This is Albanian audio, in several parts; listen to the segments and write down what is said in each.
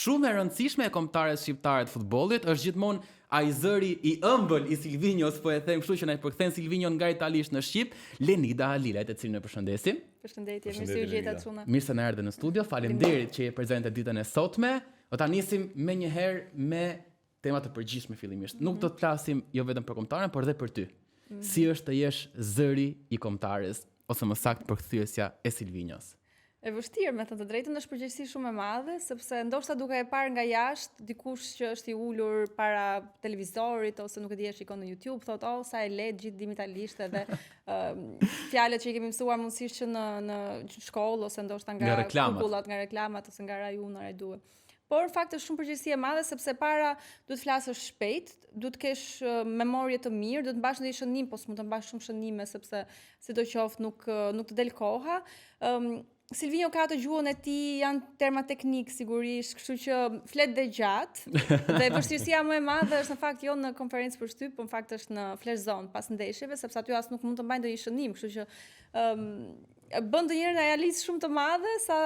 shumë e rëndësishme e kombëtares shqiptare të futbollit është gjithmonë ai zëri i ëmbël i Silvinjos, po e them kështu që na i përkthen Silvinjon nga italisht në shqip, Lenida Alila, të cilën e përshëndesim. Përshëndetje, mirë se u gjeta çuna. Mirë se na erdhe në studio. Faleminderit që je prezente ditën e sotme. Do ta nisim menjëherë me tema të përgjithshme fillimisht. Nuk do të flasim jo vetëm për kombëtaren, por edhe për ty. Si është të jesh zëri i kombëtares, ose më saktë përkthyesja e Silvinjos? E vështirë, me thënë të drejtën, është përgjegjësi shumë e madhe, sepse ndoshta duke e parë nga jashtë, dikush që është i ulur para televizorit ose nuk e di e shikon në YouTube, thotë, "Oh, sa e lehtë gjithë dim italisht", edhe fjalët që i kemi mësuar mundësisht që në shkollë ose ndoshta nga kurrikullat, nga reklamat ose nga rajuna, rajduë. Por fakt është shumë përgjegjësi e madhe sepse para duhet të flasësh shpejt, duhet të kesh memorie të mirë, duhet të mbash ndonjë shënim, po s'mund të mbash shumë shënime sepse sidoqoftë nuk të del koha. Silvinjo ka të gjuhën e tij, janë terma teknik sigurisht, kështu që flet dhe gjatë. Dhe vështirësia më e madhe është në fakt jo në konferencë për shtyp, por në fakt është në flash zone pas ndeshjeve, sepse aty as nuk mund të mbajnë ndonjë shënim, kështu që bën ndonjëherë një analizë shumë të madhe, sa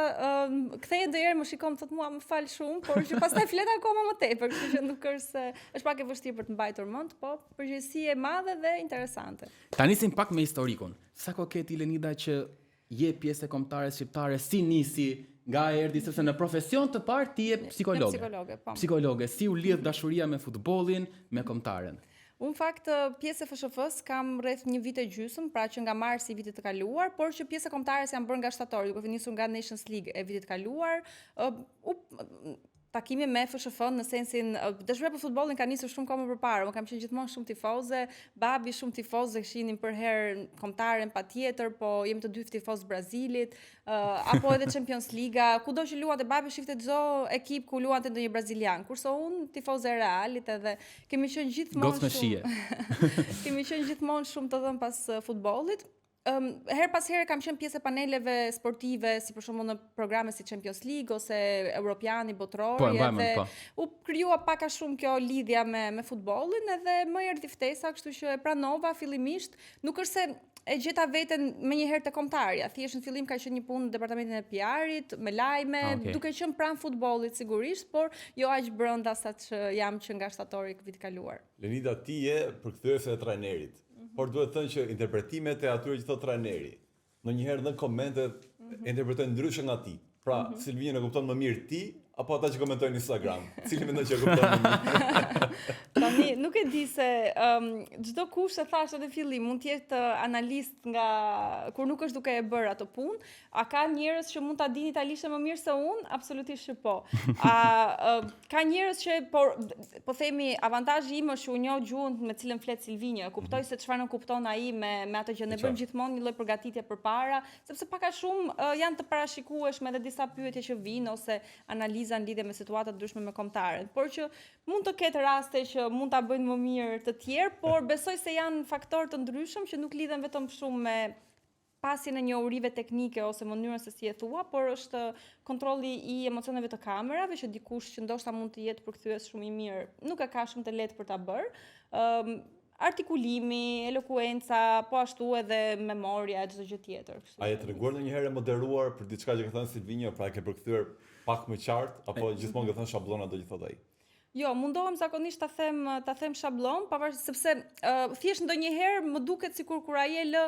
kthehet ndonjëherë më shikon thotë mua më fal shumë, por që pastaj flet akoma më tepër, kështu që nuk është se është pak e vështirë për të mbajtur mend, po përgjegjësi e madhe dhe interesante. Ta nisim pak me historikun. Sa kohë ke ti Lenida që je pjesë e kombëtares shqiptare, si nisi nga erdhi, sepse në profesion të parë ti je psikologe. Psikologe, si u lidh dashuria me futbollin, me kombëtaren? Unë fakt pjesë e FSHF-s kam rreth 1 vit e gjysmë, pra që nga marsi i vitit të kaluar, por që pjesë e kombëtares janë bërë nga shtatori, duke nisur nga Nations League e vitit të kaluar. Takimi me FSHF në sensin dashuria për futbollin ka nisur shumë kohë më përpara. Unë kam qenë gjithmonë shumë tifoze, babi shumë tifoze, kishinin për herë kombëtaren patjetër, po jemi të dy tifoz Brazilit, apo edhe Champions Liga, kudo që luante babi shifte çdo ekip ku luante ndonjë brazilian, kurse unë tifoze Realit edhe kemi qenë gjithmonë kemi qenë gjithmonë shumë të dhënë pas futbollit. Her pas here kam qenë pjesë e paneleve sportive, si për shembull në programe si Champions League ose Europiani botror, edhe u krijua pak a shumë kjo lidhja me futbollin, edhe më erdhi ftesa, kështu që e pranova fillimisht, nuk është se e gjeta veten menjëherë te kombëtarja. Thjesht në fillim ka qenë një punë në departamentin e PR-it, me lajme, duke qenë pranë futbollit sigurisht, por jo aq brenda sa që jam që nga shtatori vit kaluar. Lenida, ti je përkthyese e trajnerit. Por duhet thënë që interpretimet e atyre që thot trajneri, ndonjëherë në komentet interpretojnë ndryshe nga ti. Pra, Silvinjo e kupton më mirë ti, apo ata që komentojnë në Instagram? Cili mendon që e kupton më mirë? Tani, nuk e di se çdo kush e thash edhe fillim, mund të jetë analist nga kur nuk është duke e bërë ato punë. A ka njerëz që mund ta dinë italisht më mirë se unë? Absolutisht që po. Ka njerëz që po themi avantazhi im është që u njoh gjuhën me cilën flet Silvinjo, e kuptoj se çfarë nuk kupton ai me ato që ne bëjmë gjithmonë një lloj përgatitje përpara, sepse pak a shumë janë të parashikueshme edhe disa pyetje që vijnë ose analiza në lidhje me situata të ndryshme me kombëtarët, por që mund të ketë raste që mund ta bëjnë më mirë të tjerë, por besoj se janë faktorë të ndryshëm që nuk lidhen vetëm shumë me pasjen e njohurive teknike ose mënyrën se si e thua, por është kontrolli i emocioneve të kamerave, që dikush që ndoshta mund të jetë përkthyes shumë i mirë, nuk e ka shumë të lehtë për ta bërë. Artikulimi, elokuenca, po ashtu edhe memoria e çdo gjë tjetër. A je treguar ndonjëherë moderuar për diçka që ka thënë Silvinjo, pra e ke përkthyer pak më qartë, apo gjithmonë ka thënë shablona do që thotë ai? Jo, mundohem zakonisht ta them shablon, pavarësisht sepse thjesht ndonjëherë më duket sikur kur ai e lë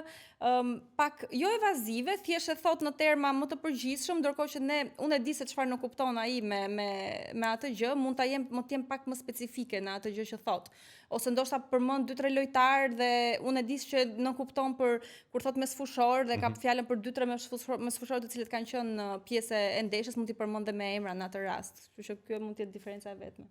pak jo evazive, thjesht e thot në terma më të përgjithshëm, ndërkohë që unë e di se çfarë nuk kupton ai me atë gjë, mund ta jem pak më specifike në atë gjë që thot. Ose ndoshta përmend 2-3 lojtar dhe unë e di që nuk kupton për kur thot mesfushor dhe ka fjalën për 2-3 mesfushorë të cilët kanë qenë pjesë e ndeshjes, mund t'i përmend me emra në atë rast. Kështu që kjo mund të jetë diferenca e vetme.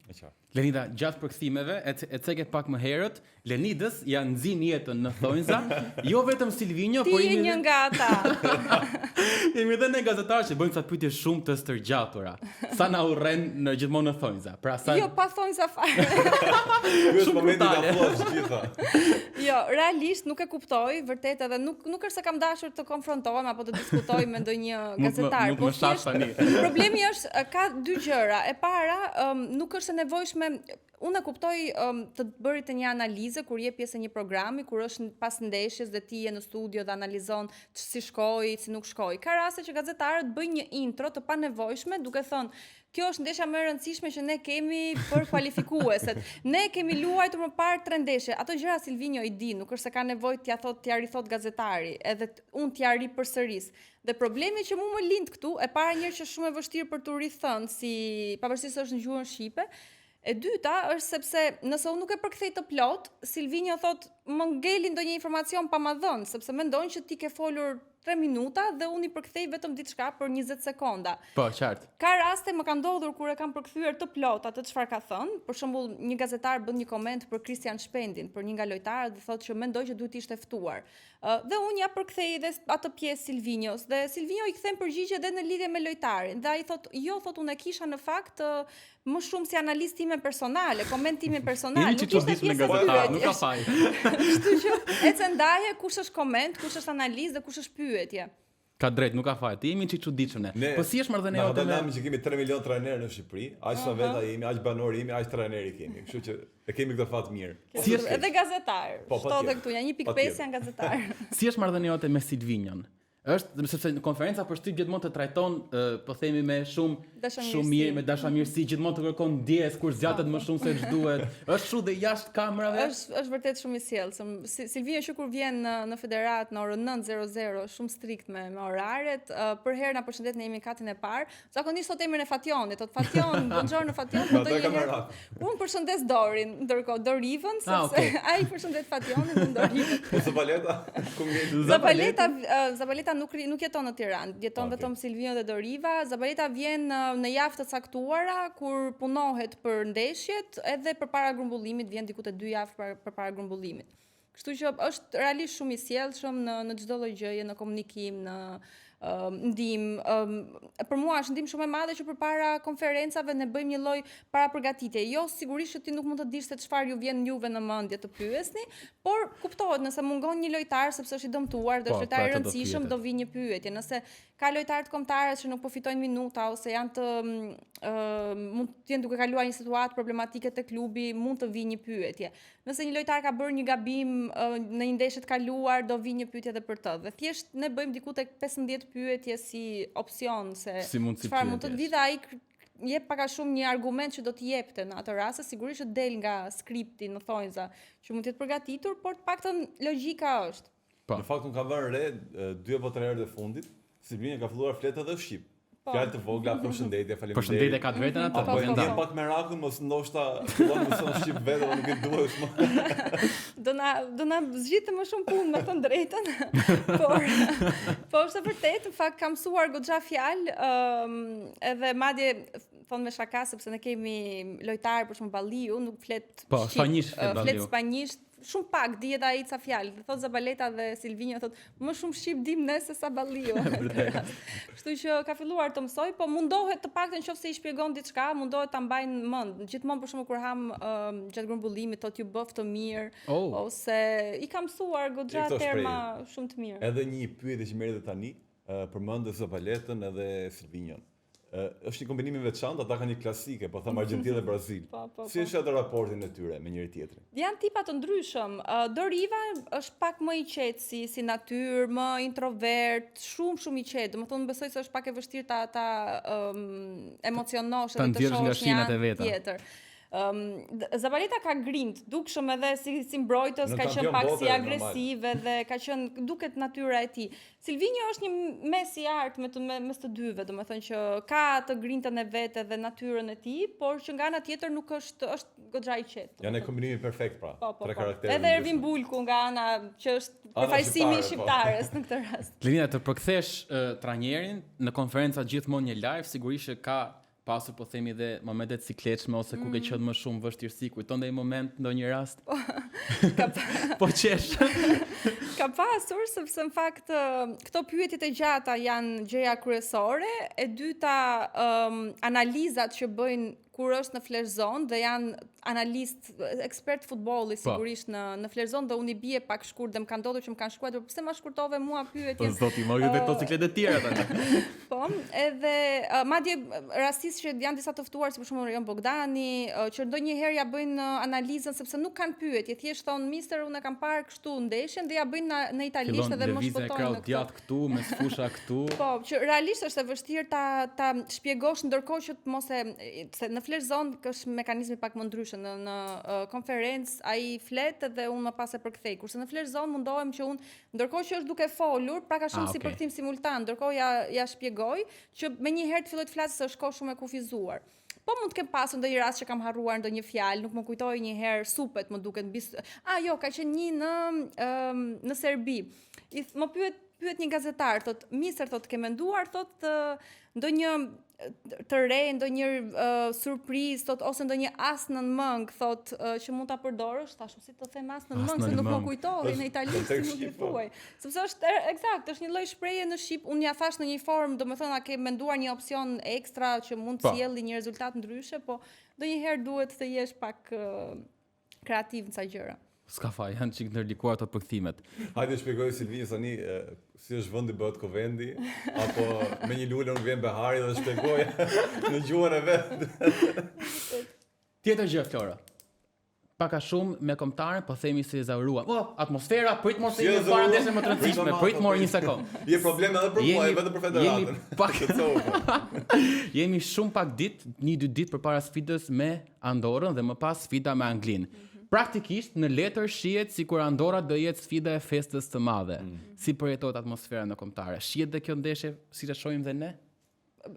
Lenida, gjatë përkthimeve, e ceket pak më herët, Lenidës janë nxin jetën në thonjza, jo vetëm Silvinjo, por jemi një nga ata. Jemi edhe ne gazetarë që bëjmë ca pyetje shumë të stërgjatura. Sa na urren në gjithmonë në thonjza. Pra sa Jo, pa thonjza fare. Shumë brutale. Jo, realisht nuk e kuptoj, vërtet edhe nuk është se kam dashur të konfrontohem apo të diskutoj me ndonjë gazetar. Mund të shash tani. Problemi është ka dy gjëra. E para, nuk është e nevojshme, unë e kuptoj të bërit një analizë kur je pjesë e një programi, kur është pas ndeshjes dhe ti je në studio dhe analizon si shkoi, si nuk shkoi. Ka raste që gazetarët bëjnë një intro të panevojshme duke thënë kjo është ndeshja më e rëndësishme që ne kemi për kualifikueset. Ne kemi luajtur më parë 3 ndeshje. Ato gjëra Silvinjo i di, nuk është se ka nevojë t'ia rithot gazetari, edhe unë t'ia ri përsëris. Dhe problemi që mu më lind këtu, e para njërë që shumë e vështirë për t'u rithënë, si pavarësisht është në gjuhën shqipe. E dyta është sepse nëse unë nuk e përkthej të plot, Silvinjo thot më ngeli ndonjë informacion pa ma dhënë, sepse mendojnë që ti ke folur 3 minuta dhe unë i përkthej vetëm diçka për 20 sekonda. Po, qartë. Ka raste më ka ndodhur kur e kam përkthyer të plot atë çfarë ka thënë. Për shembull, një gazetar bën një koment për Kristian Shpendin, për një nga lojtarët dhe thotë që mendoj që duhet ishte ftuar. Dhe unë ja përkthej edhe atë pjesë Silvinjos dhe Silvinjo i kthen përgjigje edhe në lidhje me lojtarin. Dhe ai thotë, "Jo, thotë unë e kisha në fakt më shumë si analist time personale, koment time personal, nuk ishte pjesë e pyetjes. Nuk ka faj. Kështu që ecë ndaje kush është koment, kush është analizë dhe kush është pyetje. Ka drejt, nuk ka faj. Ti jemi çuditshëm ne. Po si është marrëdhënia jote me? Ne që kemi 3 milion trajnerë në Shqipëri, aq sa veta jemi, aq banor jemi, aq trajneri kemi. Kështu që e kemi këtë fat mirë. Si është edhe gazetar. Shtohet këtu, janë 1.5 janë gazetar. Si është marrëdhënia jote me Silvinjon? Është sepse në konferenca për shtyp gjithmonë të trajton, po themi me shumë mirë, me dashamirësi, gjithmonë të kërkon ndjes kur zgjatet më shumë se ç'duhet. Është kështu dhe jashtë kamerave? Është vërtet shumë i sjellshëm. Silvinjo që kur vjen në federat në orën 9:00, shumë strikt me oraret, për herë na përshëndet në jemi katin e parë. Zakonisht thot emrin e Fationit, thot Fation, buongiorno Fation, ndonjëherë. Unë përshëndes Dorin, ndërkohë Dorivën, sepse ai përshëndet Fationin, unë Dorivën. Zapaleta, ku ngel? Zapaleta nuk jeton në Tiranë, jeton vetëm Silvinjo dhe Doriva. Zabaleta vjen në javë të caktuara kur punohet për ndeshjet, edhe përpara grumbullimit vjen diku te 2 javë përpara grumbullimit. Kështu që është realisht shumë i sjellshëm në çdo lloj gjëje, në komunikim, në ndim. Për mua është ndim shumë e madhe që përpara konferencave ne bëjmë një lloj parapërgatitje. Jo, sigurisht që ti nuk mund të dish se çfarë ju vjen juve në mendje të pyesni, por kuptohet nëse mungon një lojtar sepse është i dëmtuar dhe është lojtar i rëndësishëm, do vi një pyetje. Nëse ka lojtarë të kombëtarë që nuk po fitojnë minuta ose janë mund të jenë duke kaluar një situatë problematike te klubi, mund të vi një pyetje. Nëse një lojtar ka bërë një gabim në një ndeshje të kaluar, do vi një pyetje edhe për të. Dhe thjesht ne bëjmë diku tek 15 pyetje si opsion se çfarë mund të vi dhe ai jep pak a shumë një argument që do t'i jepte në atë rast, sigurisht që del nga skripti në thonjza që mund të jetë përgatitur, por të paktën logjika është. Në fakt unë kam vënë re 2 apo 3 herë të fundit, Silvinjo ka filluar fletë edhe shqip. Fjalë të vogla, përshëndetje, faleminderit. Përshëndetje ka të vetën atë. Po jam pak merakun, mos ndoshta fillon të mëson shqip vetë, do nuk e duhesh më. Do na zgjitë më shumë punë me të drejtën. Po është vërtet, në fakt kam mësuar goxha fjalë, edhe madje thonë me shaka sepse ne kemi lojtarë për shembull Balliu, nuk flet spanjisht, flet spanjisht. Shumë pak di edhe ai ca fjalë. Thot Zabaleta dhe Silvinjo thot, më shumë shqip dim ne se sa Balliu. Kështu që ka filluar të mësoj, po mundohet të paktën nëse i shpjegon diçka, mundohet ta mbajnë mend. Gjithmonë për shembull kur ham gjatë grumbullimit thot ju bëf të mirë, ose i kam mësuar goxha terma shumë të mirë. Edhe një pyetje që merret tani, përmendë Zabaletën edhe Silvinjon. Është një kombinim i veçantë, ata kanë një klasike, po them Argjentinë dhe Brazil. Si është atë raportin e tyre me njëri tjetrin? Janë tipa të ndryshëm. Doriva është pak më i qetë si natyrë, më introvert, shumë i qetë. Domethënë besoj se është pak e vështirë ta emocionosh edhe të shohësh një anë tjetër. Zabaleta ka grind, dukshëm edhe si mbrojtës, ka qenë pak si agresive dhe ka qenë duket natyra e tij. Silvinjo është një mes i artë mes të dyve, domethënë që ka të grindën e vet edhe natyrën e tij, por që nga ana tjetër nuk është goxha i qetë. Janë kombinimi perfekt pra. Tre karaktere. Edhe Ervin Bulku nga ana që është përfaqësimi i shqiptares në këtë rast. Lina, të përkthesh trajnerin në konferenca gjithmonë një live, sigurisht që ka pasur po themi dhe momentet sikletshme ose ku ke qenë më shumë vështirësi, kujton ndonjë moment, ndonjë rast? Po qesh. Ka pasur, sepse në fakt këto pyetjet e gjata janë gjëja kryesore, e dyta analizat që bëjnë kur është në Flash Zone dhe janë analist, ekspert futbolli sigurisht në Flash Zone dhe unë I bie pak shkurt dhe më kanë ndodhur që më kanë shkruar, pse ma shkurtove mua pyetjen. Po zoti, më edhe këto ciklet e tjera tani. Po, edhe madje rastisht që janë disa të ftuar si për shembull Jon Bogdani, që ndonjëherë ja bëjnë analizën sepse nuk kanë pyetje, thjesht thon mister unë e kam parë kështu ndeshjen dhe ja bëjnë në italisht edhe më shpëtojnë në këtë. Këtu me fusha këtu. Po, që realisht është e vështirë ta shpjegosh ndërkohë që mos e se në Flash Zone është mekanizmi pak më ndryshe në konferencë ai flet dhe unë më pas e përkthej. Kurse në Flash Zone mundohem që unë ndërkohë që është duke folur, pra ka shumë si përkthim simultan, ndërkohë ja shpjegoj që menjëherë të filloj të flasë se është kohë shumë e kufizuar. Po mund të kem pasur ndonjë rast që kam harruar ndonjë fjalë, nuk më kujtoi një herë supet, më duket jo, ka qenë një në Serbi. Më pyet një gazetar, thot, mister, thot, ke menduar, thot, ndonjë të re, ndonjë surprizë, thot, ose ndonjë as në mëng, thot, që mund ta përdorësh, thashë si të them as në mëng, se nuk më kujtohej në italisht si mund t'i thuaj. Sepse është është një lloj shprehje në shqip, unë ja thash në një formë, domethënë a ke menduar një opsion ekstra që mund të sjellë një rezultat ndryshe, po ndonjëherë duhet të jesh pak kreativ në ca gjëra. S'ka faj, janë çik ndërlikuar ato përkthimet. Hajde shpjegoj Silvi tani si është vendi bëhet Kovendi, apo me një lule unë vjen Behari dhe shpjegoj në gjuhën e vet. Tjetër gjë Flora. Pak a shumë me kombëtaren, po themi se zaurua. Atmosfera, prit mos se jemi para ndeshje më të rëndësishme, prit mor një sekond. Je problem edhe për mua, vetëm për federatën. Jemi shumë pak ditë, 1-2 ditë përpara sfidës me Andorrën dhe më pas sfida me Anglinë. Praktikisht në letër shihet sikur Andorra do jetë sfida e festës së madhe. Si përjetohet atmosfera në kombëtare? Shihet dhe kjo ndeshje siç e shohim dhe ne?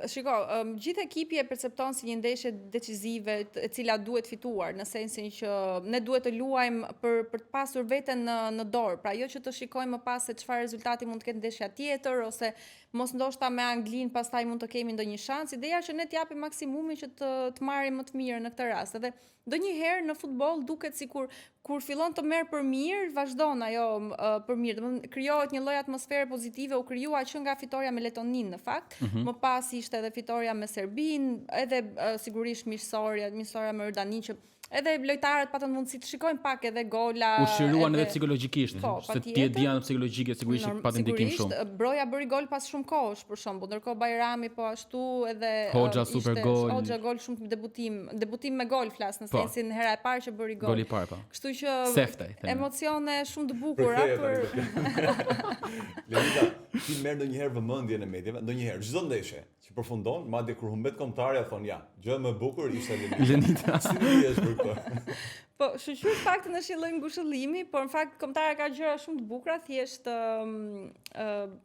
Shiko, gjithë ekipi e percepton si një ndeshje decisive e cila duhet fituar, në sensin që ne duhet të luajmë për të pasur veten në dorë, pra jo që të shikojmë më pas se çfarë rezultati mund të ketë ndeshja tjetër ose mos ndoshta me Anglinë pastaj mund të kemi ndonjë shans. Ideja që ne t'japim maksimumin që të marrim më të mirë në këtë rast. Edhe ndonjëherë në futboll duket sikur kur fillon të merr për mirë, vazhdon ajo për mirë. Domethënë krijohet një lloj atmosfere pozitive, u krijua që nga fitoria me Letoninë në fakt. Më pas ishte edhe fitoria me Serbinë, edhe sigurisht miqësoria me Jordaninë që edhe lojtarët patën mundësi të shikojnë pak edhe gola. U shiruan edhe psikologjikisht, se ti e di janë psikologjike sigurisht patën ndikim shumë. Broja bëri gol pas shumë kohësh për shembull, ndërkohë Bajrami po ashtu edhe Hoxha super gol. Hoxha gol shumë debutim me gol flas në sensin hera e parë që bëri gol. Goli i parë po. Kështu që emocione shumë të bukura për Lenita, ti merr ndonjëherë vëmendjen e mediave, ndonjëherë çdo ndeshje që përfundon, madje kur humbet kombëtarja thon ja, gjë më e bukur ishte Lenita. Si ndihesh për këtë? Po, shoqëruar faktën është një lloj ngushëllimi, por në fakt kombëtarja ka gjëra shumë të bukura, thjesht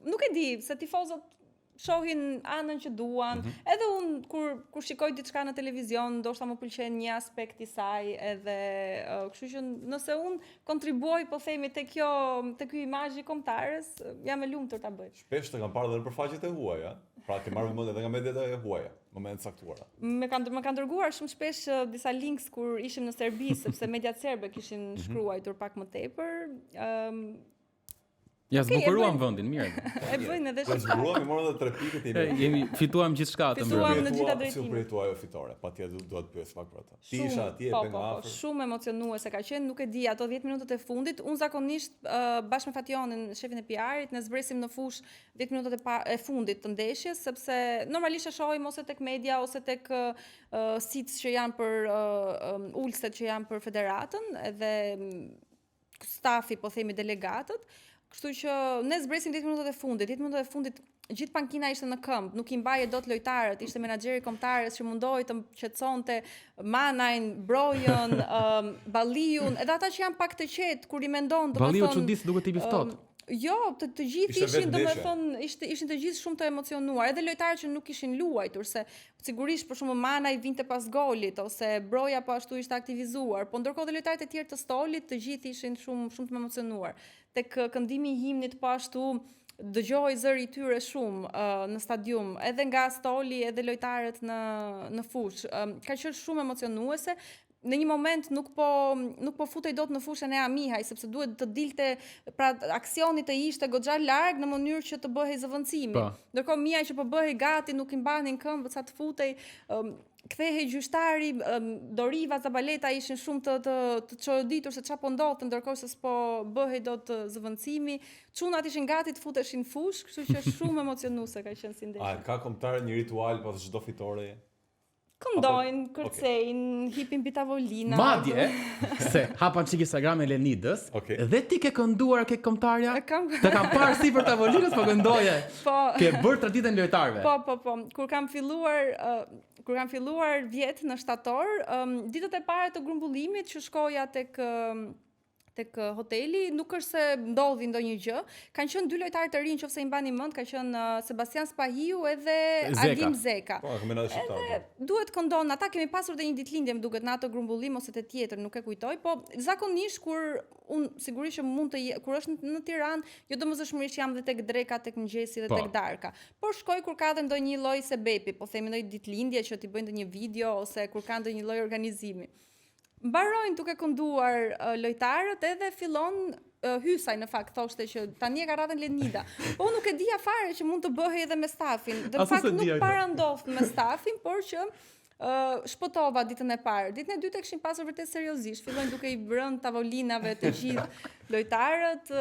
nuk e di, se tifozët shohin anën që duan. Edhe unë kur shikoj diçka në televizion, ndoshta më pëlqen një aspekt i saj, edhe kështu që nëse unë kontribuoj, po themi te ky imazh i kombëtarës, jam e lumtur ta bëj. Shpesh të kam parë edhe në faqet e huaja, pra ti marr vëmendje edhe nga mediat e huaja, moment saktuara. Më kanë dërguar shumë shpesh disa links kur ishim në Serbi, sepse mediat serbe kishin shkruar pak më tepër. Ja zbukuruam vendin, mirë. E bëjnë edhe shkak. Zbukuruam, morëm edhe 3 pikët e imi. Jemi fituam gjithçka atë mbrëmje. Fituam në gjitha drejtimet. Si u përjetua ajo fitore? Patjetër duhet të pyes pak për atë. Ti isha atje pe nga afër. Shumë emocionuese ka qenë, nuk e di, ato 10 minutat e fundit, unë zakonisht bashkë me Fationin, shefin e PR-it, ne zbresim në fush 10 minutat e fundit të ndeshjes, sepse normalisht e shohim ose tek media ose tek sites që janë për ulset që janë për federatën, edhe stafi, po themi delegatët. Kështu që ne zbresim 10 minutat e fundit. 10 minutat e fundit gjithë pankina ishte në këmbë, nuk I mbaje dot lojtarët, ishte menaxheri kombëtarës që mundohej të qetësonte Manajn, Brojën, Balliun, edhe ata që janë pak të qetë kur I mendon, domethënë. Balliu çudis duket tipi ftohtë. Jo, të gjithë ishin, domethënë, ishin të gjithë shumë të emocionuar, edhe lojtarët që nuk ishin luajtur, se sigurisht për shembull Manaj vinte pas golit ose Broja po ashtu ishte aktivizuar, po ndërkohë dhe lojtarët e tjerë të Stolit të gjithë ishin shumë të emocionuar. Tek këndimi I himnit po ashtu dëgjoj zëri I tyre shumë në stadium, edhe nga Stoli, edhe lojtarët në fushë. Ka qenë shumë emocionuese. në një moment nuk po futej dot në fushën e Amihaj, sepse duhet të dilte, pra aksioni të ishte goxha larg në mënyrë që të bëhej zëvendësimi. Ndërkohë Mia që po bëhej gati, nuk i mbanin këmbët sa të futej, kthehej gjyqtari, Doriva, Zabaleta ishin shumë të çoditur se çfarë po ndodhte, ndërkohë se s'po bëhej dot zëvendësimi. Çunat ishin gati të futeshin fush, kështu që shumë emocionuese ka qenë si ndeshje. A ka kombëtare një ritual pas çdo fitoreje? Këndojnë, kërcejnë, hipin mbi tavolina. Madje, se hapan çik Instagram e Lenidës, dhe ti ke kënduar ke kombëtarja? Të kam parë sipër tavolinës po këndoje. Po. Ke bërë traditën lojtarëve. Po. Kur kam filluar vjet në shtator, ditët e para të grumbullimit që shkoja tek hoteli, nuk është se ndodhi ndonjë gjë. Kanë qenë dy lojtarë të rinj, nëse i mbani mend, ka qenë Sebastian Spahiu edhe Adim Zeka. Po, kam menatë shqiptar. Duhet këndon, ata kemi pasur edhe një ditëlindje, më duket, në atë grumbullim ose te tjetër, nuk e kujtoj, po zakonisht kur sigurisht që mund të kur është në Tiranë, jo domosdoshmërisht jam dhe tek dreka, tek mëngjesi dhe tek darka. Por shkoj kur ka ndonjë lloj sebepi, po themi ndonjë ditëlindje që t'i bëjnë ndonjë video ose kur ka ndonjë lloj organizimi. Mbarojnë duke kënduar lojtarët edhe fillon Hysaj në fakt thoshte që tani e ka radhën Lenida. Po nuk e dija fare që mund të bëhej edhe me stafin. Në fakt nuk parandodh me stafin, por që shpotova ditën e parë. Ditën e dytë e kishin pasur vërtet seriozisht. Fillojnë duke i rënë tavolinave të gjithë lojtarët,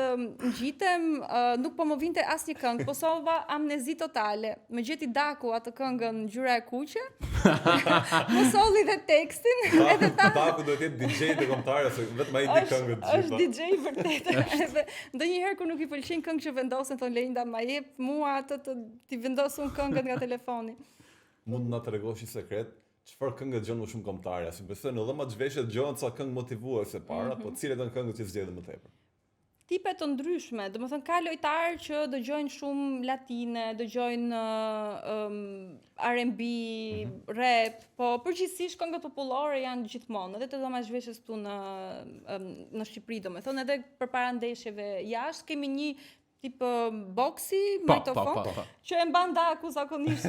ngjitem, nuk po më vinte asnjë këngë, po sova amnezi totale. Më gjeti Daku atë këngën Ngjyra e kuqe. Më solli dhe tekstin, edhe tha. Daku do të jetë DJ të kombëtarëve, se vetëm ai di këngët gjithë. Është DJ vërtet. Edhe ndonjëherë kur nuk i pëlqen këngë që vendosen, thon Leinda, ma jep mua atë të ti vendosun këngët nga telefoni. Mund na tregosh një sekret? Çfarë këngë dëgjon më shumë kombëtarja? Si besoj në dhëma zhveshje dëgjon ca këngë motivuese para, po cilat janë këngët që zgjedhin më tepër? Tipe të ndryshme, domethënë ka lojtarë që dëgjojnë shumë latine, dëgjojnë R&B, rap, po përgjithsisht këngët popullore janë gjithmonë, edhe të dhoma zhveshjes këtu në Shqipëri, domethënë edhe përpara ndeshjeve jashtë kemi një tip boksi, mikrofon, që e mban Daku zakonisht.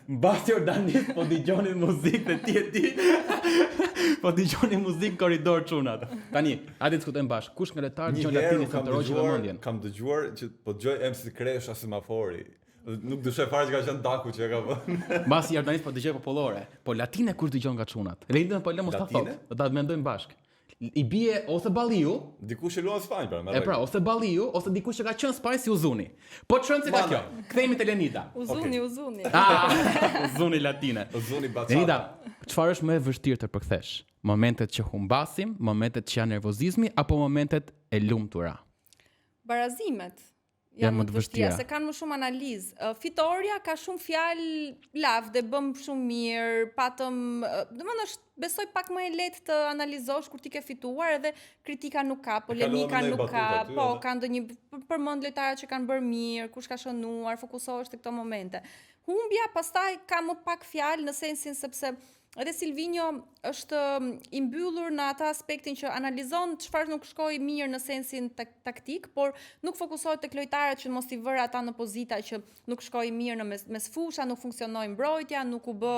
Mbas Jordanit po dëgjonin muzikë dhe ti e di. Po dëgjonin muzikë korridor çunat. Tani, hajde të diskutojmë bashkë. Kush nga lojtarët dëgjon latinë sa të rrogjë vëmendjen? Kam dëgjuar që po dëgjoj MC Kresha semafori. Nuk dyshoj fare që ka qenë Daku që e ka vënë. Mbas Jordanit po dëgjoj popullore. Po latinë kush dëgjon nga çunat? Lindën po lë mos ta thot. Do ta mendojmë bashkë. I bie ose Balliu, dikush që luan Spanjë pra, e pra, ose Balliu, ose dikush që ka qenë Spanjë si Uzuni. Po çon si ka kjo. Kthehemi te Lenida. Uzuni. Uzuni latine. Uzuni bacata. Lenida, çfarë është më e vështirë të përkthesh? Momentet që humbasim, momentet që janë nervozizmi apo momentet e lumtura? Barazimet janë më të vështira, se kanë më shumë analizë. Fitoria ka shumë fjalë lavde, bëm shumë mirë, patëm, domethënë është besoj pak më e lehtë të analizosh kur ti ke fituar, edhe kritika nuk ka, polemika nuk ka, po ka ndonjë përmend lojtarët që kanë bërë mirë, kush ka shënuar, fokusohesh te këto momente. Humbja pastaj ka më pak fjalë në sensin sepse edhe Silvinho është i mbyllur në atë aspektin që analizon çfarë nuk shkoi mirë në sensin taktik, por nuk fokusohet tek lojtarët që mos i vëra ata në pozita që nuk shkoi mirë në mes fusha, nuk funksionoi mbrojtja, nuk u bë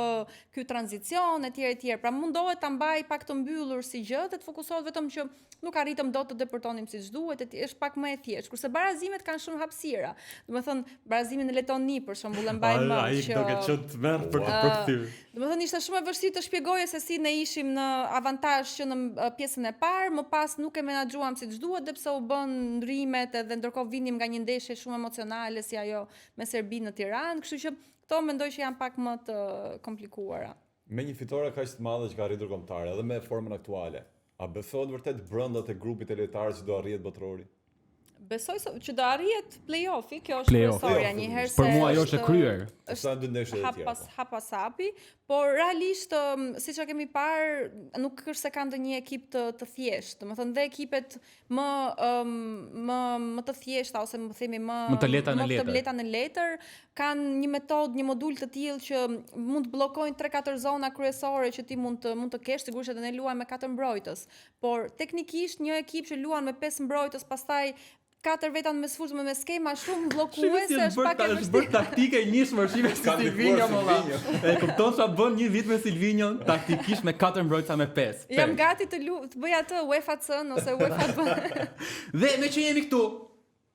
ky tranzicion etj. Pra mundohet ta mbaj pak të mbyllur si gjë dhe të fokusohet vetëm që nuk arritëm dot të depërtonim siç duhet, është pak më e thjeshtë. Kurse barazimet kanë shumë hapësira. Domethënë barazimin në Letoni për shembull e mbaj mend që ai do të çot merr për të përkthyer. Domethënë ishte shumë e vështirë të shpjegoje se si ne ishim në avantazh që në pjesën e parë, më pas nuk e menaxhuam siç duhet, dhe pse u bën ndrymet edhe ndërkohë vinim nga një ndeshje shumë emocionale si ajo me Serbinë në Tiranë, kështu që këto mendoj që janë pak më të komplikuara. Me një fitore kaq të madhe që ka arritur kombëtare edhe me formën aktuale, a besohet vërtet brenda të grupit e lojtarëve që do arrihet botrori? Besoj që do arrihet play-offi, kjo është kryesorja njëherë se për mua ajo është e kryer. Është dy ndeshje të tjera. Hapas hapi, por realisht siç e kemi parë, nuk është se kanë ndonjë ekip të thjeshtë. Domethënë dhe ekipet më të thjeshta ose më themi më të lehta në letër kanë një metodë, një modul të tillë që mund të bllokojnë 3-4 zona kryesore që ti mund të kesh, sigurisht edhe ne luajmë me 4 mbrojtës, por teknikisht një ekip që luan me 5 mbrojtës pastaj katër veta në mesfuz me skema shumë bllokuese, është pak e është vështirë. bërë taktike e njëshme shime si Silvinjo molla. E kupton sa bën një vit me Silvinjon taktikisht me 4 mbrojtësa me 5. Jam gati të bëj atë UEFA C ose UEFA B. Dhe me që jemi këtu,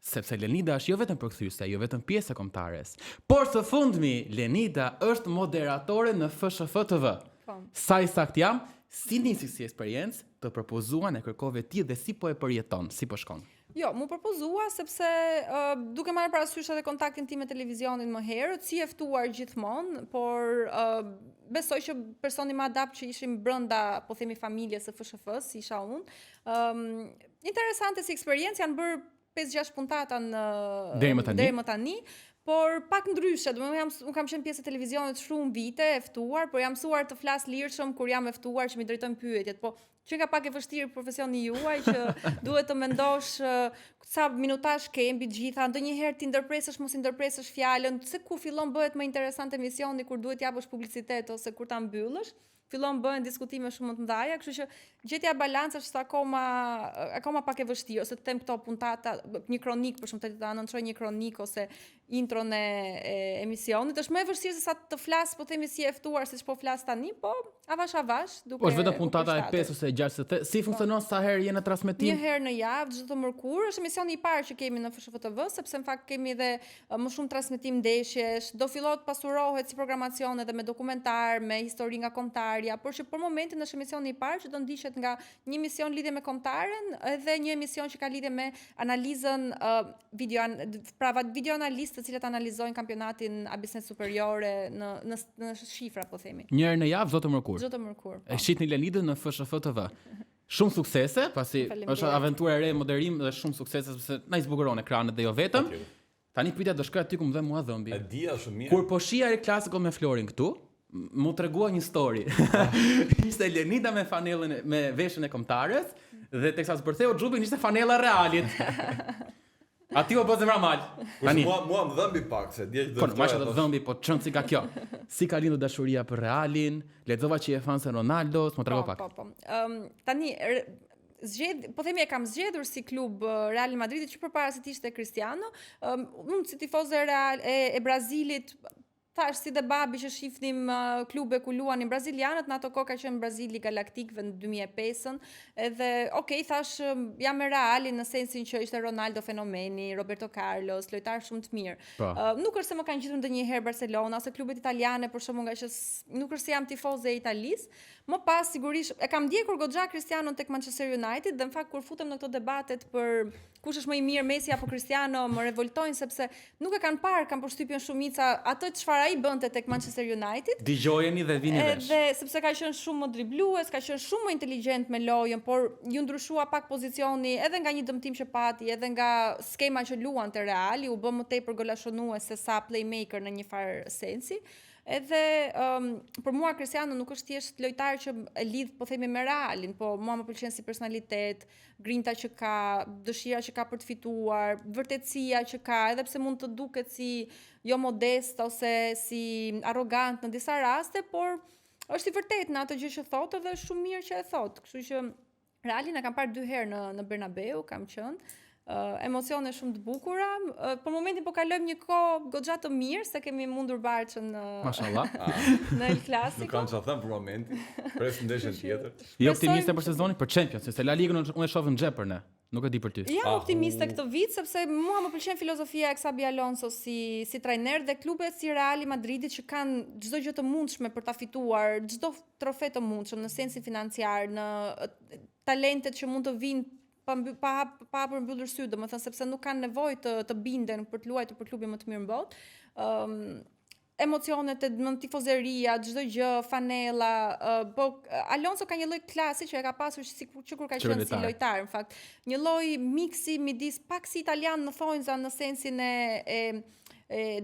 sepse Lenida është jo vetëm përkthyese, jo vetëm pjesë e kombëtares, por së fundmi Lenida është moderatore në FSHF TV. Sa i sakt jam, si nisi si eksperiencë të propozuan e kërkove ti dhe si po e përjeton, si po shkon? Jo, mu propozua sepse duke marrë parasysh edhe kontaktin tim me televizionin më herët, si e ftuar gjithmonë, por besoj që personi më adapt që ishim brenda, po themi, familjes së FSHF-s, si isha unë. Interesante si eksperiencë, janë bërë 5-6 puntata deri më tani. Por pak ndryshe, unë kam qenë pjesë e televizionit shumë vite, e ftuar, por jam mësuar të flas lirshëm kur jam e ftuar që mi drejtojnë pyetjet, po që nga pak e vështirë profesioni juaj që duhet të mendosh sa minutazh ke mbi gjitha, ndonjëherë ti ndërpresësh mos i ndërpresësh fjalën, se kur fillon bëhet më interesant emisioni, kur duhet japësh publicitet ose kur ta mbyllësh, fillon bëhen diskutime shumë të mëdha, kështu që gjetja e balancës është akoma pak e vështirë, ose të them këto puntata, një kronik, për shembull, të anonçoj një kronik ose intron e emisionit, është më e vështirë se sa të flas, po themi si e ftuar, siç po flas tani, po avash duke. Po është vetëm puntata e 5 ose 6, si funksionon sa herë jeni në transmetim? Një herë në javë, çdo të mërkurë, është emisioni i parë që kemi në FSHF TV, sepse në fakt kemi edhe më shumë transmetim ndeshjesh, do fillohet pasurohet si programacion edhe me dokumentar, me histori nga kombëtarja, por që për momentin është emisioni i parë që do ndiqet nga një emision lidhje me kombëtaren edhe një emision që ka lidhje me analizën videoanalistë të cilët analizojnë kampionatin Abisnet Superiore në shifra, po themi. Një herë në javë, çdo të mërkurë. Çdo të mërkurë. E shihni Lenidën në FSHF TV. Shumë suksese, pasi është aventurë e re moderim dhe shumë suksese sepse na i zbukuron ekranet dhe jo vetëm. Tani pyetja do shkoj aty ku më dhe mua dhëmbi. E dia shumë mirë. Kur po shija klasiko me Florin këtu, mu tregua një story. Ishte Lenida me fanellën me veshën e kombëtares dhe teksa zbërtheu xhupin ishte fanella Realit. Ati o bëzë zemra mal. Tani mua më dhëmbi pak se dia që do të. Po, të dhëmbi, po çon si ka kjo. Si ka lindur dashuria për Realin? Lexova që je fan se Ronaldos, më trego pak. Po. Tani po themi e kam zgjedhur si klub Real Madridit që përpara se të ishte Cristiano. Unë si tifoze e Brazilit, thash si dhe babi që shifnim klube ku luanin brazilianët, në ato kohë ka qenë Brazili Galaktikëve në 2005-ën, edhe thash jam me Realin në sensin që ishte Ronaldo fenomeni, Roberto Carlos, lojtar shumë të mirë. Nuk është se më kanë gjetur ndonjëherë Barcelona ose klubet italiane, për shembull, nga që nuk është se jam tifoze e Italisë. Më pas sigurisht e kam ndjekur goxha Cristiano tek Manchester United dhe në fakt kur futem në këto debatet për kush është më i mirë, Messi apo Cristiano, më revoltojnë sepse nuk e kanë parë, kanë përshtypjen shumica atë çfarë ai bënte tek Manchester United. Dëgjojeni dhe vini vesh. Dhe sepse ka qenë shumë më driblues, ka qenë shumë më inteligjent me lojën, por ju ndryshua pak pozicioni edhe nga një dëmtim që pati, edhe nga skema që luante Reali, u bë më tepër golashonues se sa playmaker në një farë sensi. Edhe për mua Cristiano nuk është thjesht lojtar që e lidh, po themi, me Realin, po mua më pëlqen si personalitet, grinta që ka, dëshira që ka për të fituar, vërtetësia që ka, edhe pse mund të duket si jo modest ose si arrogant në disa raste, por është i vërtetë në atë gjë që thotë dhe është shumë mirë që e thotë. Kështu që Realin e kam parë 2 herë në Bernabeu, kam qenë. Emocione shumë të bukura. Për momentin po kalojmë një kohë goxha të mirë se kemi mundur Barçën Mashallah. Në El Clasico. Nuk kam çfarë them për momentin. Pres ndeshjen tjetër. Je optimiste për sezonin, për Champions, se La Ligën unë e shoh në xhep për ne. Nuk e di për ty. Jam optimiste këtë vit sepse mua më pëlqen filozofia e Xabi Alonso si trajner dhe klubet si Real Madridit që kanë çdo gjë të mundshme për ta fituar, çdo trofe të mundshëm në sensin financiar, në talentet që mund të vinë pa përmbyllur sy, domethënë sepse nuk kanë nevojë të binden për të luajtur për klubin më të mirë në botë. Emocionet në tifozeria, çdo gjë, fanella, po Alonso ka një lloj klasi që e ka pasur që kur ka qenë si lojtar, në fakt, një lloj miksi midis pak si italian në thonjza në sensin e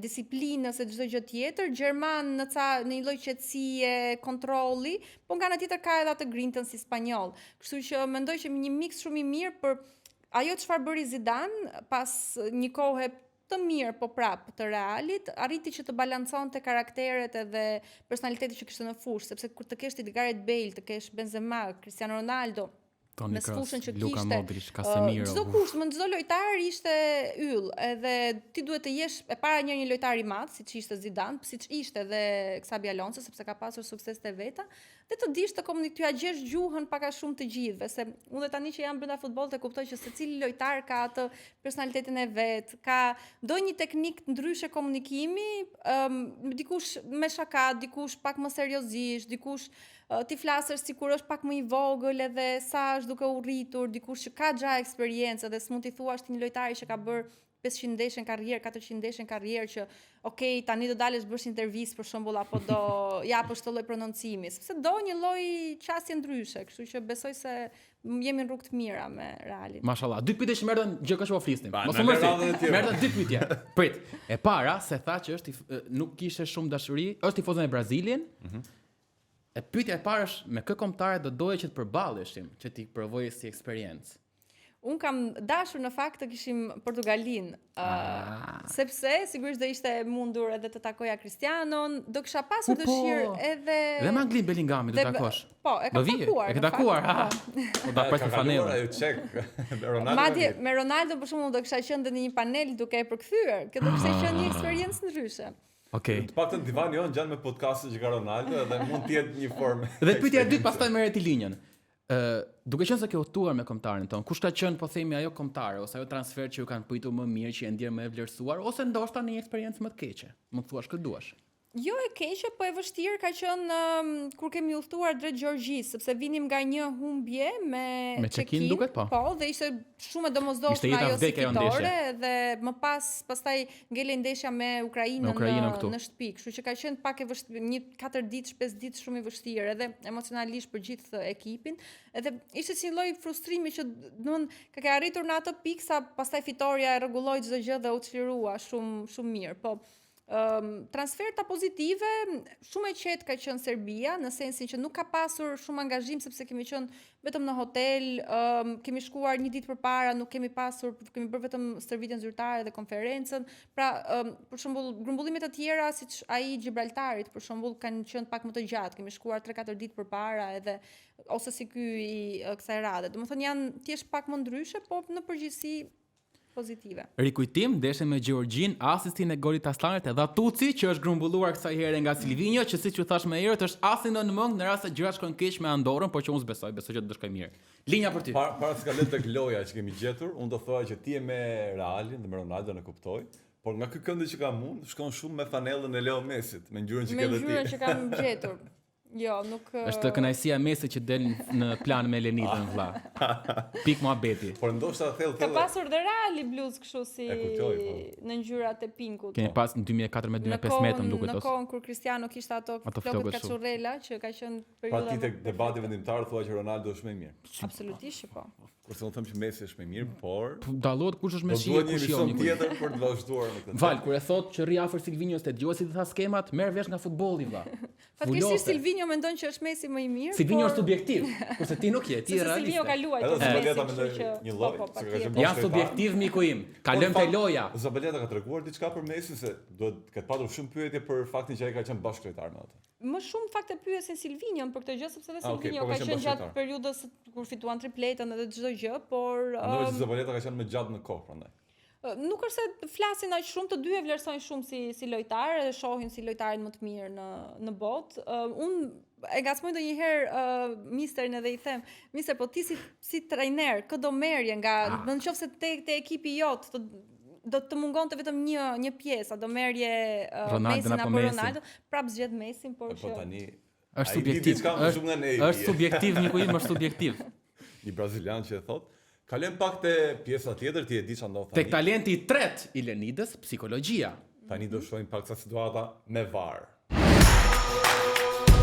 disiplinës e çdo gjë tjetër, gjerman në një lloj qetësie, kontrolli, po nga ana tjetër ka edhe atë grintën si spanjoll. Kështu që mendoj që një miks shumë i mirë për ajo çfarë bëri Zidane pas një kohe të mirë, po prap të Realit, arriti që të balanconte karakteret edhe personalitetin që kishte në fushë, sepse kur të kesh ti Gareth Bale, të kesh Benzema, Cristiano Ronaldo, Toni me sfushën Kroos, që Luka kishte. Modric, Casemiro. Çdo kusht, më çdo lojtar ishte yll, edhe ti duhet të jesh e para një lojtar i madh, siç ishte Zidane, siç ishte edhe Xabi Alonso, sepse ka pasur sukses te veta, dhe të dish të komunikoj gjesh gjuhën pak a shumë të gjithëve, se unë tani që jam brenda futbollit e kuptoj që secili lojtar ka atë personalitetin e vet, ka ndonjë teknik ndryshe komunikimi, dikush me shaka, dikush pak më seriozisht, dikush ti flasësh sikur është pak më i vogël edhe sa është duke u rritur, dikush që ka gja eksperiencë dhe s'mund t'i thuash ti një lojtari që ka bërë 500 ndeshje në karrierë, 400 ndeshje në karrierë që okay, tani do dalesh bësh intervistë për shembull apo do japësh të lloj prononcimi, sepse do një lloj qasje ndryshe, kështu që besoj se jemi në rrugë të mira me Realin. Mashallah, dy pyetje që merrën gjë që po flisnim. Pa, Mos në u mërzi. radhën e tjera. Merrën dy pyetje. Prit. E para se tha që nuk kishte shumë dashuri, është tifozën e Brazilin. E pyetja e parë është me kë kombëtare do doje që të përballeshim, që ti provoje si eksperiencë. Unë kam dashur në fakt të kishim Portugalin, sepse sigurisht do ishte mundur edhe të takoja Cristianon, do kisha pasur dëshirë edhe... Dhe me Anglin Bellingami do takosh. Po, e kam takuar. E ke takuar, ha? Po da pres në fanellë. Ajo çek. Ronaldo. Madje me Ronaldo për shembull do kisha qenë në një panel duke e përkthyer, kjo do kishte qenë një eksperiencë ndryshe. Okej. Të paktën divani jon gjatë me podcastin që ka Ronaldo dhe mund të jetë një formë. Dhe pyetja e dytë pastaj merret i linjën. Duke qenë se ke udhëtuar me kombëtarin ton, kush ka qenë po themi ajo kombëtare ose ajo transfer që ju kanë pritur më mirë, që e ndjer më e vlerësuar ose ndoshta në një eksperiencë më të keqe? Mund thuash kë duash. Jo e keqe, po e vështirë ka qenë kur kemi udhëtuar drejt Gjorgjisë, sepse vinim nga një humbje me check-in duket po. Po, dhe ishte shumë e domosdoshme ajo si fitore dhe më pastaj ngelej ndeshja me Ukrainën në shtëpi, kështu që ka qenë pak e vështirë, një 4 ditë, 5 ditë shumë i vështirë edhe emocionalisht për gjithë ekipin, edhe ishte si një lloj frustrimi që ka ke arritur në atë pikë sa pastaj fitoria e rregulloi çdo gjë dhe u çlirua shumë mirë, po. Transferta pozitive, shumë e qetë ka qenë Serbia, në sensin që nuk ka pasur shumë angazhim sepse kemi qenë vetëm në hotel, kemi shkuar një ditë përpara, nuk kemi bërë vetëm stërvitjen zyrtare dhe konferencën. Pra, për shembull, grumbullimet e tjera siç ai Gibraltarit, për shembull, kanë qenë pak më të gjatë, kemi shkuar 3-4 ditë përpara edhe ose si ky i kësaj radhe. Domethënë janë thjesht pak më ndryshe, po në përgjithësi pozitive. Rikujtim, ndeshjen me Gjorgjin, asistin e golit Aslanit edhe Tuci, që është grumbulluar kësaj here nga Silvinho, që siç ju thash më herët, është asi në mëngë në rast se gjëra shkojnë keq me Andorrën, por që unë besoj që do të shkojë mirë. Linja për ty. Para se ka lënë tek loja që kemi gjetur, unë do thoya që ti je me Realin dhe me Ronaldo në kuptoj, por nga ky këndi që kam unë, shkon shumë me fanellën e Leo Messit, me ngjyrën që ke dhe ti. Me ngjyrën që kam gjetur. Jo, nuk... Është kënaqësia Messi që del në plan me Lenitën, vlla. Pik muhabeti. Por ndoshta thellë. Ka pasur dhe Reali bluz kështu si në ngjyrat e pinkut. Kemi pas në 2004 me 2015 më duket ose. Në kohën kur Cristiano kishte ato flokët Cazorella që ka qenë periudha. Pra ti tek debati vendimtar thua që Ronaldo është më i mirë. Absolutisht po. Kurse unë them që Messi është më i mirë, por dallohet kush është më shi e kush jo. Një tjetër për të vazhduar në këtë. Val, kur e thot që rri afër Silvinhos te dëgjuesi të tha skemat, merr vesh nga futbolli vlla. Fatkeqësisht Silvinho mendon që është Messi më i mirë. Silvinho është subjektiv, kurse ti nuk je, ti je realist. Silvinho ka luajtur një lloj. Ja subjektiv miku im. Kalojmë te loja. Zabaleta ka treguar diçka për Messi se duhet të ketë patur shumë pyetje për faktin që ai ka qenë bashkëlojtar me atë. Më shumë fakte pyesin Silvinhon për këtë gjë sepse dhe Silvinho ka qenë gjatë periudhës kur fituan tripletën edhe çdo gjë, por Zabaleta ka qenë më gjatë në kohë prandaj. Nuk është se flasin aq shumë, të dy e vlerësojnë shumë si lojtar, e shohin si lojtarin më të mirë në botë. Unë e ngacmoj ndonjëherë misterin edhe i them, mister, po ti si trajner, kë do merje nga, nëse te ekipi jot, do të mungonte vetëm një pjesë, do merje Messin apo Ronaldo, prap zgjedh Messin, por po tani është subjektiv. Është subjektiv, miku im, është subjektiv. Një brazilian që e thot, kalojm pak te pjesa tjetër, ti e di ç'ndodh tani. Tek talenti i tretë i Lenidës, psikologjia. Tani do shohim pak sa situata me VAR.